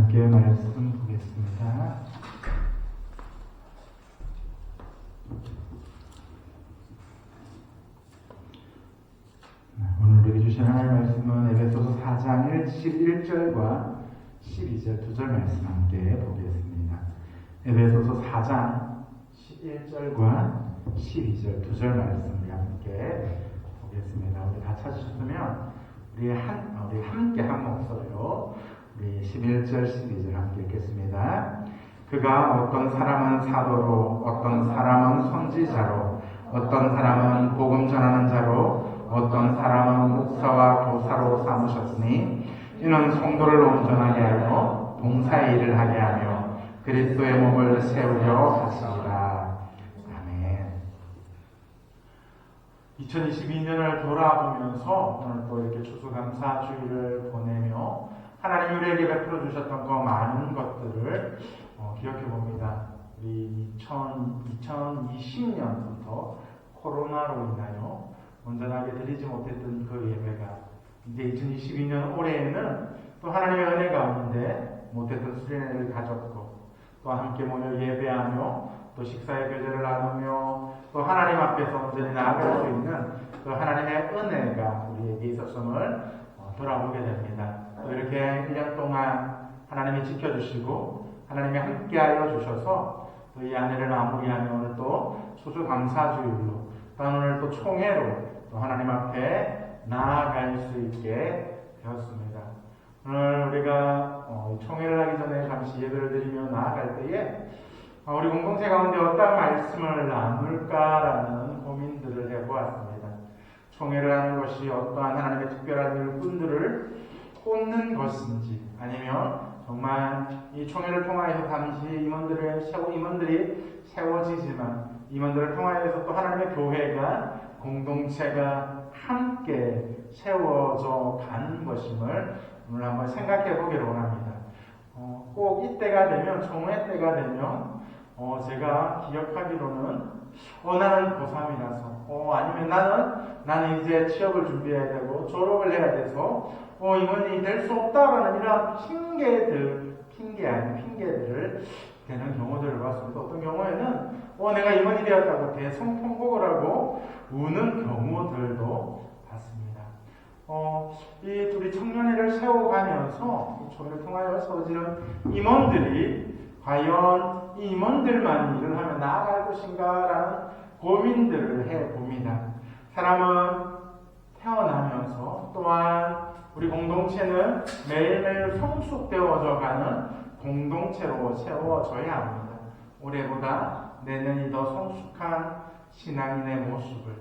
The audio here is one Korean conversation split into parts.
함께 말씀 보겠습니다. 오늘 우리에게 주신 하나님의 말씀은 에베소서 4장 11절과 12절 2절 말씀 함께 보겠습니다. 에베소서 4장 11절과 12절 2절 말씀을 함께 보겠습니다. 우리 다 찾으셨으면 우리 함께 한 목소리로 우리 11절 12절 함께 읽겠습니다. 그가 어떤 사람은 사도로, 어떤 사람은 선지자로, 어떤 사람은 복음 전하는 자로, 어떤 사람은 목사와 교사로 삼으셨으니 이는 성도를 온전하게 하여 봉사의 일을 하게 하며 그리스도의 몸을 세우려 하시리라. 아멘. 2022년을 돌아보면서 오늘 또 이렇게 추수감사주일을 보내며 하나님이 우리에게 베풀어 주셨던 그 많은 것들을 기억해 봅니다. 우리 2020년부터 코로나로 인하여 온전하게 드리지 못했던 그 예배가 이제 2022년 올해에는 또 하나님의 은혜 가운데 못했던 수련회를 가졌고 또 함께 모여 예배하며 또 식사의 교제를 나누며 또 하나님 앞에서 온전히 나아갈 수 있는 그 하나님의 은혜가 우리에게 있었음을 돌아보게 됩니다. 또 이렇게 1년 동안 하나님이 지켜주시고 하나님이 함께하여 주셔서 또 이 한 해를 마무리하며 오늘 또 추수감사주일로 또 오늘 또 총회로 또 하나님 앞에 나아갈 수 있게 되었습니다. 오늘 우리가 총회를 하기 전에 잠시 예배를 드리며 나아갈 때에 우리 공동체 가운데 어떤 말씀을 나눌까라는 고민들을 해보았습니다. 총회를 하는 것이 어떠한 하나님의 특별한 일꾼들을 꽂는 것인지 아니면 정말 이 총회를 통하여서 잠시 임원들이 세워지지만 임원들을 통하여서 또 하나님의 교회가 공동체가 함께 세워져 가는 것임을 오늘 한번 생각해 보기를 원합니다. 꼭 이때가 되면 총회 때가 되면 제가 기억하기로는 나는 고3이라서 아니면 나는 이제 취업을 준비해야 되고 졸업을 해야 돼서 임원이 될 수 없다라는 이런 핑계들을 되는 경우들을 봤습니다. 어떤 경우에는 내가 임원이 되었다고 대성통곡을 하고 우는 경우들도 봤습니다. 이 둘이 청년회를 세워가면서 총회를 통하여 세워지는 임원들이 과연 이 임원들만이 일을 하며 나아갈 것인가라는 고민들을 해봅니다. 사람은 태어나면서 또한 우리 공동체는 매일매일 성숙되어져 가는 공동체로 세워져야 합니다. 올해보다 내년이 더 성숙한 신앙인의 모습을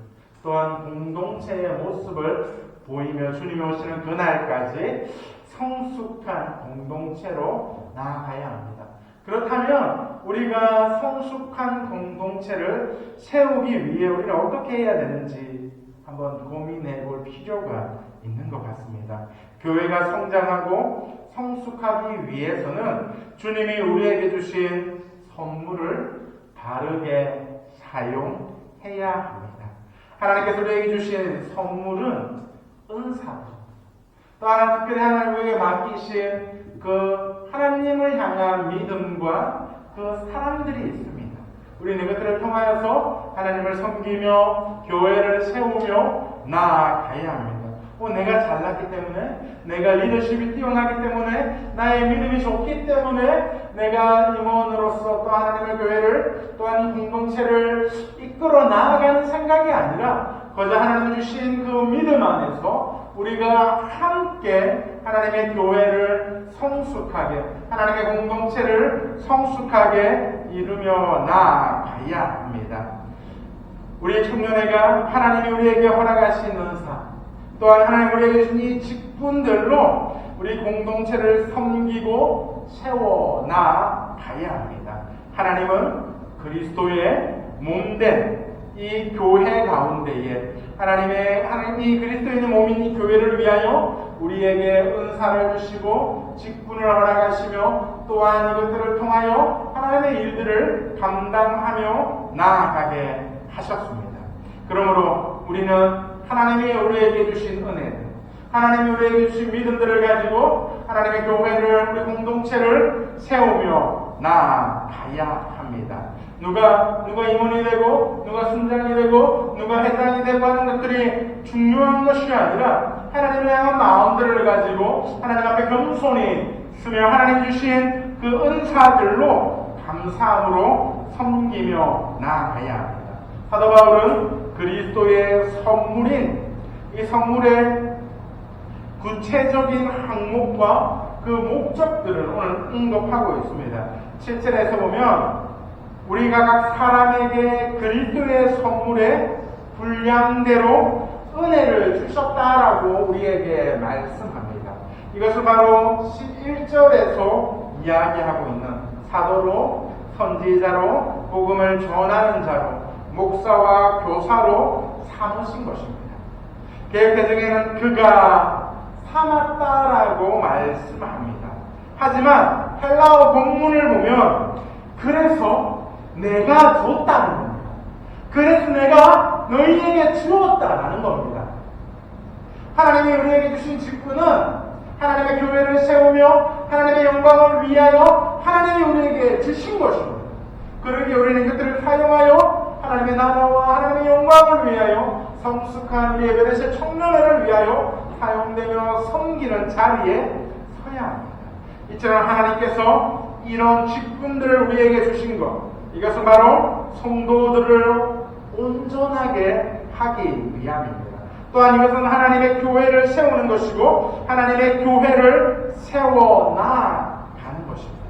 또한 공동체의 모습을 보이며 주님이 오시는 그날까지 성숙한 공동체로 나아가야 합니다. 그렇다면 우리가 성숙한 공동체를 세우기 위해 우리가 어떻게 해야 되는지 한번 고민해 볼 필요가 있는 것 같습니다. 교회가 성장하고 성숙하기 위해서는 주님이 우리에게 주신 선물을 바르게 사용해야 합니다. 하나님께서 우리에게 주신 선물은 은사입니다. 또 하나 특별히 하나님에게 맡기신 그 하나님을 향한 믿음과 그 사람들이 있습니다. 우리는 이것들을 통하여서 하나님을 섬기며 교회를 세우며 나아가야 합니다. 내가 잘났기 때문에, 내가 리더십이 뛰어나기 때문에, 나의 믿음이 좋기 때문에 내가 임원으로서 또 하나님의 교회를 또한 이 공동체를 이끌어 나아가는 생각이 아니라 거저 하나님 주신 그 믿음 안에서 우리가 함께 하나님의 교회를 성숙하게, 하나님의 공동체를 성숙하게 이루며 나아가야 합니다. 우리 청년회가 하나님이 우리에게 허락하신 은사, 또한 하나님 우리에게 주신 이 직분들로 우리 공동체를 섬기고 세워나가야 합니다. 하나님은 그리스도의 몸된 이 교회 가운데에 하나님이 그리스도인의 몸인 이 교회를 위하여 우리에게 은사를 주시고 직분을 허락하시며 또한 이것들을 통하여 하나님의 일들을 감당하며 나아가게 하셨습니다. 그러므로 우리는 하나님이 우리에게 주신 은혜들, 하나님이 우리에게 주신 믿음들을 가지고 하나님의 교회를, 우리 공동체를 세우며 나아가야 합니다. 누가 임원이 되고, 누가 순장이 되고, 누가 회장이 되고 하는 것들이 중요한 것이 아니라 하나님을 향한 마음들을 가지고 하나님 앞에 겸손히 쓰며 하나님 주신 그 은사들로 감사함으로 섬기며 나아가야 합니다. 사도 바울은 그리스도의 선물인 이 선물의 구체적인 항목과 그 목적들을 오늘 언급하고 있습니다. 7절에서 보면 우리가 각 사람에게 그리스도의 선물의 분량대로 은혜를 주셨다라고 우리에게 말씀합니다. 이것을 바로 11절에서 이야기하고 있는 사도로, 선지자로, 복음을 전하는 자로, 목사와 교사로 삼으신 것입니다. 개역개정에는 그가 삼았다라고 말씀합니다. 하지만 헬라어 본문을 보면 그래서 내가 줬다는 겁니다. 그래서 내가 너희에게 주었다라는 겁니다. 하나님이 우리에게 주신 직분은 하나님의 교회를 세우며 하나님의 영광을 위하여 하나님이 우리에게 주신 것입니다. 그러기에 우리는 그들을 사용하여 하나님의 나라와 하나님의 영광을 위하여 성숙한 우리의 베레셋 청년회를 위하여 사용되며 섬기는 자리에 서야 합니다. 이처럼 하나님께서 이런 직분들을 우리에게 주신 것, 이것은 바로 성도들을 온전하게 하기 위함입니다. 또한 이것은 하나님의 교회를 세우는 것이고 하나님의 교회를 세워나가는 것입니다.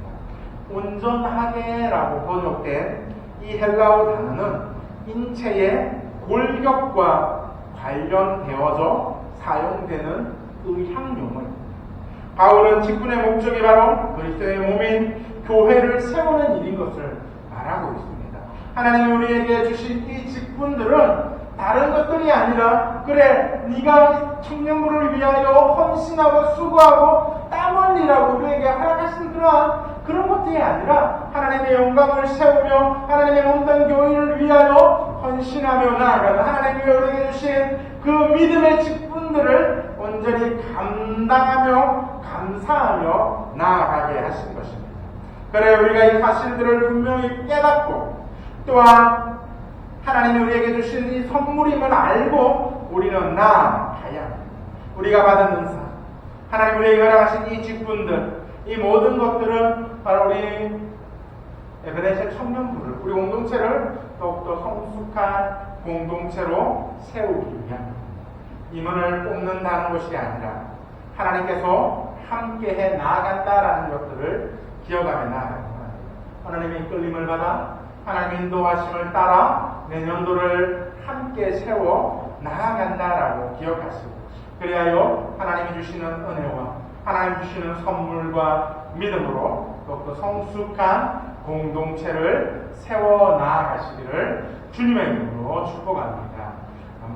온전하게라고 번역된 이 헬라어 단어는 인체의 골격과 관련되어져 사용되는 의향용어입니다. 바울은 직분의 목적이 바로 그리스도의 몸인 교회를 세우는 일인 것을 말하고 있습니다. 하나님이 우리에게 주신 이 직분들은 다른 것들이 아니라 그래 네가 청년부를 위하여 헌신하고 수고하고 땀 흘리라고 우리에게 허락하신 그런 것들이 아니라 하나님의 영광을 세우며 하나님의 몸된 교회를 위하여 헌신하며 나아가는 하나님이 우리에게 주신 그 믿음의 직분들을 온전히 감당하며 감사하며 나아가게 하신 것입니다. 그래 우리가 이 사실들을 분명히 깨닫고 또한 하나님이 우리에게 주신 이 선물임을 알고 우리는 나아가야 합니다. 우리가 받은 은사, 하나님 우리에게 허락하신 이 직분들, 이 모든 것들은 바로 우리 에베레셋 청년부를, 우리 공동체를 더욱더 성숙한 공동체로 세우기 위함입니다. 임원을 뽑는다는 것이 아니라 하나님께서 함께해 나아간다라는 것들을 기억하며 나아갑니다. 하나님의 이끌림을 받아 하나님의 인도하심을 따라 내년도를 함께 세워 나아간다라고 기억하시고 그리하여 하나님이 주시는 은혜와 하나님 주시는 선물과 믿음으로 더욱더 성숙한 공동체를 세워 나아가시기를 주님의 이름으로 축복합니다.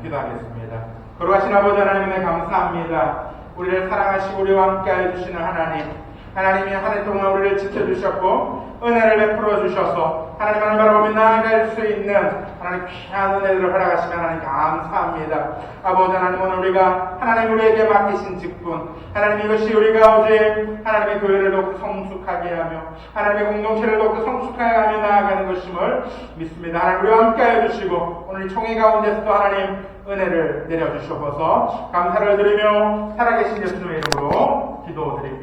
기도하겠습니다. 거룩하신 아버지 하나님에 감사합니다. 우리를 사랑하시고 우리와 함께하여 주시는 하나님이 한 해 동안 우리를 지켜주셨고 은혜를 베풀어 주셔서 하나님을 바라보며 나아갈 수 있는 하나님 귀한 은혜들을 허락하시며 하나님 감사합니다. 아버지 하나님 오늘 우리가 하나님 우리에게 맡기신 직분 하나님 이것이 우리가 어제 하나님의 교회를 더욱 성숙하게 하며 하나님의 공동체를 더욱 성숙하게 하며 나아가는 것임을 믿습니다. 하나님 우리와 함께하여 주시고 오늘 총회 가운데서도 하나님 은혜를 내려주셔서 감사를 드리며 살아계신 예수님의 이름으로 기도드립니다.